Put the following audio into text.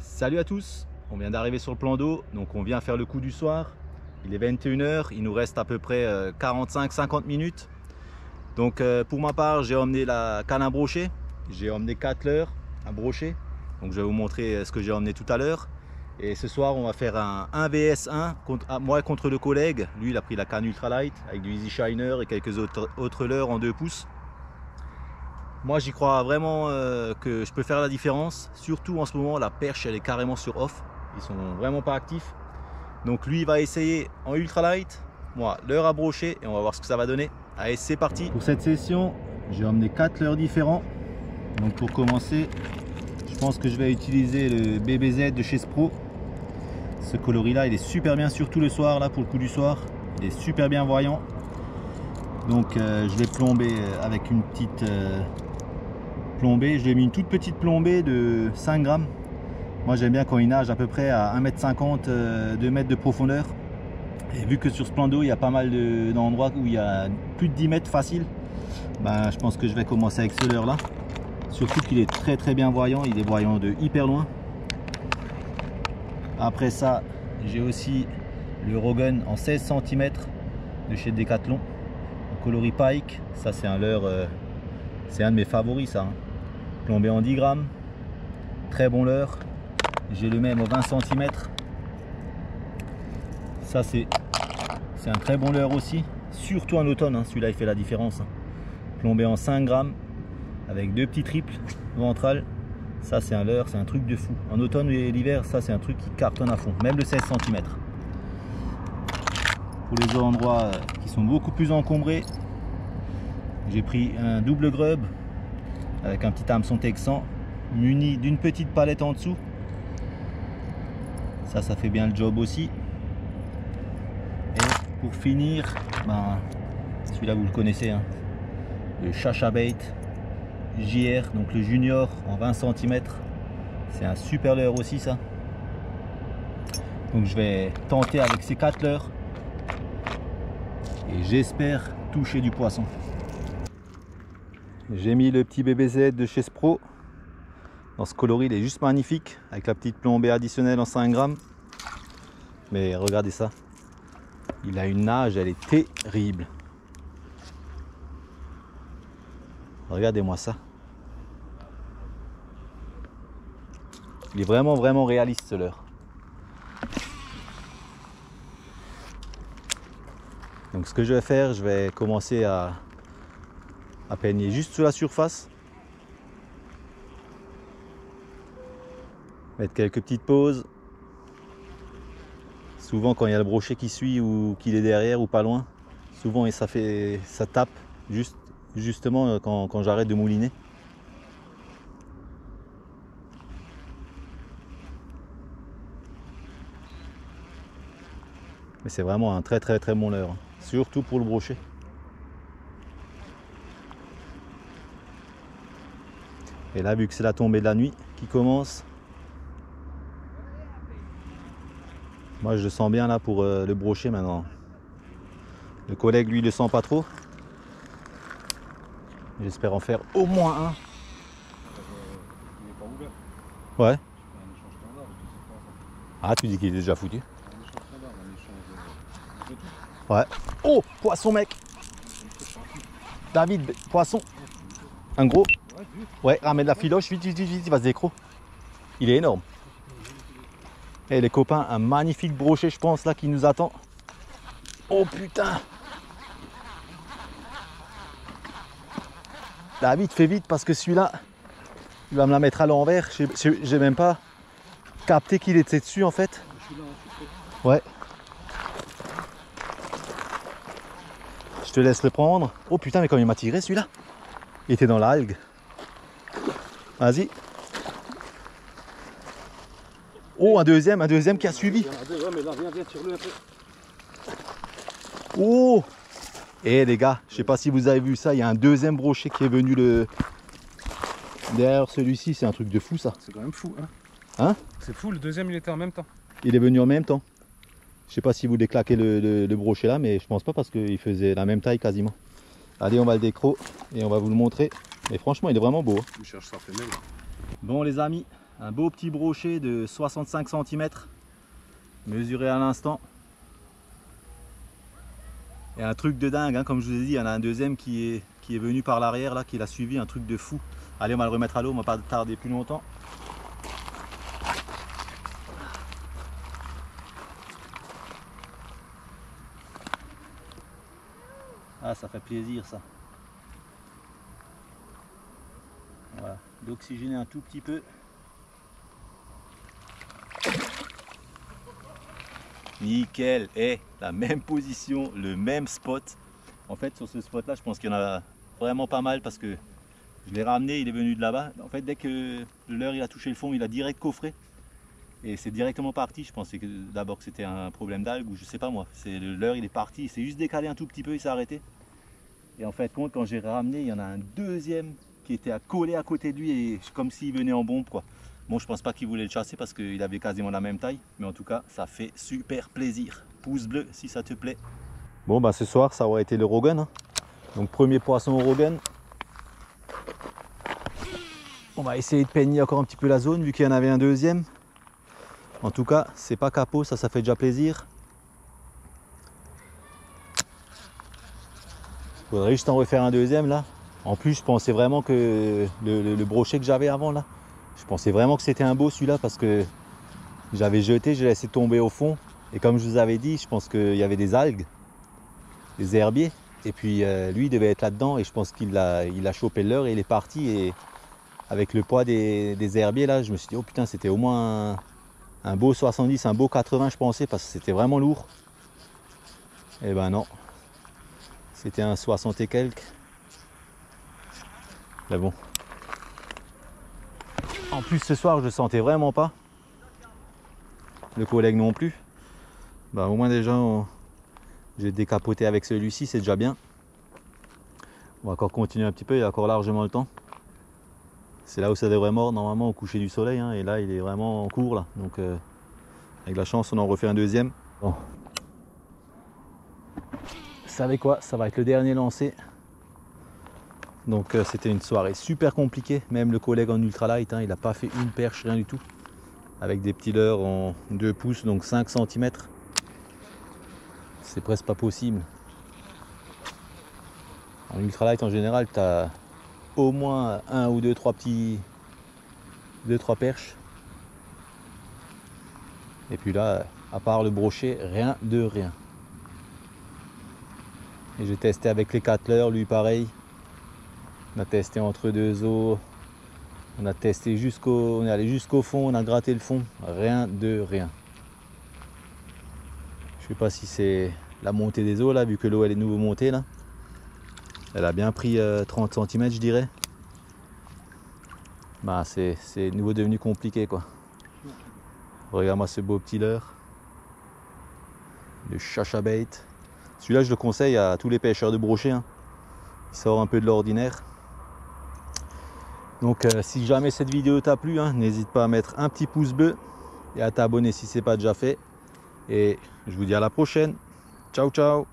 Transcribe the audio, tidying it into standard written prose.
Salut à tous, on vient d'arriver sur le plan d'eau, donc on vient faire le coup du soir. Il est 21 h, il nous reste à peu près 45-50 minutes. Donc pour ma part, j'ai emmené la canne à brocher, j'ai emmené 4 leurres à brocher. Donc je vais vous montrer ce que j'ai emmené tout à l'heure. Et ce soir, on va faire un 1 vs 1, moi contre le collègue. Lui, il a pris la canne ultralight avec du Easy Shiner et quelques autres leurres en 2 pouces. Moi, j'y crois vraiment que je peux faire la différence. Surtout en ce moment, la perche, elle est carrément sur off. Ils sont vraiment pas actifs. Donc lui, il va essayer en ultralight. Moi, leurre à brocher et on va voir ce que ça va donner. Allez, c'est parti. Pour cette session, j'ai emmené 4 leurres différents. Donc pour commencer, je pense que je vais utiliser le BBZ de chez Spro. Ce coloris là, il est super bien, surtout le soir, là pour le coup du soir. Il est super bien voyant. Donc je vais plomber avec une petite plombée. Je lui ai mis une toute petite plombée de 5 grammes. Moi j'aime bien quand il nage à peu près à 1,50 m, 2 mètres de profondeur. Et vu que sur ce plan d'eau il y a pas mal d'endroits où il y a plus de 10 mètres facile, ben, je pense que je vais commencer avec ce leurre là. Surtout qu'il est très bien voyant, il est voyant de hyper loin. Après ça, j'ai aussi le Rogun en 16 cm de chez Decathlon, le coloris Pike. Ça c'est un leurre, c'est un de mes favoris ça, hein. Plombé en 10 grammes, très bon leurre. J'ai le même au 20 cm. Ça c'est un très bon leurre aussi, surtout en automne, hein. Celui-là il fait la différence, hein. Plombé en 5 grammes avec 2 petits triples ventrales. Ça c'est un leurre, c'est un truc de fou. En automne et l'hiver, ça c'est un truc qui cartonne à fond, même le 16 cm. Pour les endroits qui sont beaucoup plus encombrés, j'ai pris un double grub avec un petit hameçon texan muni d'une petite palette en dessous. Ça fait bien le job aussi. Et pour finir, ben, celui-là vous le connaissez, hein, le Chacha Bait JR, donc le junior en 20 cm. C'est un super leurre aussi ça. Donc je vais tenter avec ces 4 leurres et j'espère toucher du poisson. J'ai mis le petit BBZ de chez Spro. Dans ce coloris, il est juste magnifique avec la petite plombée additionnelle en 5 grammes. Mais regardez ça, il a une nage, elle est terrible. Regardez-moi ça. Il est vraiment réaliste ce leurre. Donc ce que je vais faire, je vais commencer à peigner juste sur la surface. Mettre quelques petites pauses. Souvent quand il y a le brochet qui suit ou qu'il est derrière ou pas loin, souvent ça tape justement quand j'arrête de mouliner. Mais c'est vraiment un très bon leurre, surtout pour le brochet. Et là, vu que c'est la tombée de la nuit qui commence, moi je le sens bien là pour le brochet maintenant. Le collègue lui le sent pas trop. J'espère en faire au moins un. Il n'est pas ouvert. Ouais. Un échange standard, Ah, tu dis qu'il est déjà foutu. un échange standard, un échange de tout. Ouais. Oh, poisson mec. David, poisson. Un gros. Ouais, ramène la filoche, vite, il va se décro. Il est énorme. Et les copains, un magnifique brochet, je pense, là, qui nous attend. Oh putain. David, fais vite parce que celui-là, il va me la mettre à l'envers. J'ai même pas capté qu'il était dessus en fait. Ouais. Je te laisse le prendre. Oh putain, mais comme il m'a tiré celui-là. Il était dans l'algue. Vas-y. Oh, un deuxième qui a suivi. Il y en a deux, ouais, mais là, viens, tire-le un peu. Oh. Et les gars, je sais pas si vous avez vu ça, il y a un deuxième brochet qui est venu derrière celui-ci, c'est un truc de fou ça. C'est quand même fou, hein. Hein? C'est fou, le deuxième il était en même temps. Il est venu en même temps. Je sais pas si vous déclaquez le brochet là, mais je pense pas parce qu'il faisait la même taille quasiment. Allez, on va le décro et on va vous le montrer. Et franchement, il est vraiment beau. Il cherche sa femelle. Bon les amis, Un beau petit brochet de 65 cm, mesuré à l'instant. Et un truc de dingue, hein, comme je vous ai dit, il y en a un deuxième qui est venu par l'arrière, là, qui l'a suivi, un truc de fou. Allez, on va le remettre à l'eau, on va pas tarder plus longtemps. Ah, ça fait plaisir ça. Voilà, d'oxygéner un tout petit peu. Nickel, et la même position, le même spot. En fait, sur ce spot là, je pense qu'il y en a vraiment pas mal parce que je l'ai ramené, il est venu de là-bas. En fait, dès que le leurre il a touché le fond, il a direct coffré et c'est directement parti. Je pensais que d'abord que c'était un problème d'algue ou je sais pas moi. C'est le leurre, il est parti, il s'est juste décalé un tout petit peu, il s'est arrêté. Et en fait, quand j'ai ramené, il y en a un deuxième qui était collé à côté de lui et comme s'il venait en bombe quoi. Bon, je pense pas qu'il voulait le chasser parce qu'il avait quasiment la même taille, mais en tout cas, ça fait super plaisir. Pouce bleu si ça te plaît. Bon, bah ce soir, ça aurait été le Rogan. Hein. Donc, premier poisson au Rogan. On va essayer de peigner encore un petit peu la zone vu qu'il y en avait un deuxième. En tout cas, c'est pas capot, ça fait déjà plaisir. Faudrait juste en refaire un deuxième là. En plus, je pensais vraiment que le brochet que j'avais avant là, je pensais vraiment que c'était un beau celui-là parce que j'avais jeté, j'ai laissé tomber au fond. Et comme je vous avais dit, je pense qu'il y avait des algues, des herbiers. Et puis lui, il devait être là-dedans et je pense qu'il a chopé l'heure et il est parti. Et avec le poids des herbiers là, je me suis dit, oh putain, c'était au moins un beau 70, un beau 80 je pensais parce que c'était vraiment lourd. Et ben non, c'était un 60 et quelques. Mais bon. En plus ce soir je le sentais vraiment pas. Le collègue non plus. Bah, au moins déjà j'ai décapoté avec celui-ci, c'est déjà bien. On va encore continuer un petit peu, il y a encore largement le temps. C'est là où ça devrait mordre normalement au coucher du soleil hein, et là il est vraiment en cours là. Donc avec la chance on en refait un deuxième. Bon. Vous savez quoi, ça va être le dernier lancé. Donc c'était une soirée super compliquée, même le collègue en ultralight, hein, il n'a pas fait une perche, rien du tout. Avec des petits leurres en 2 pouces, donc 5 cm. C'est presque pas possible. En ultralight en général, tu as au moins 1 ou 2, 3 petits... 2-3 perches. Et puis là, à part le brochet, rien de rien. Et j'ai testé avec les 4 leurres, lui pareil. On a testé entre 2 eaux. On a testé on est allé jusqu'au fond, on a gratté le fond, rien de rien. Je sais pas si c'est la montée des eaux là, vu que l'eau elle est nouveau montée là. Elle a bien pris 30 cm je dirais. Bah c'est nouveau devenu compliqué quoi. Regarde-moi ce beau petit leurre. Le chachabait. Celui-là je le conseille à tous les pêcheurs de brochet. Hein. Il sort un peu de l'ordinaire. Donc si jamais cette vidéo t'a plu, hein, n'hésite pas à mettre un petit pouce bleu et à t'abonner si ce n'est pas déjà fait. Et je vous dis à la prochaine. Ciao ciao.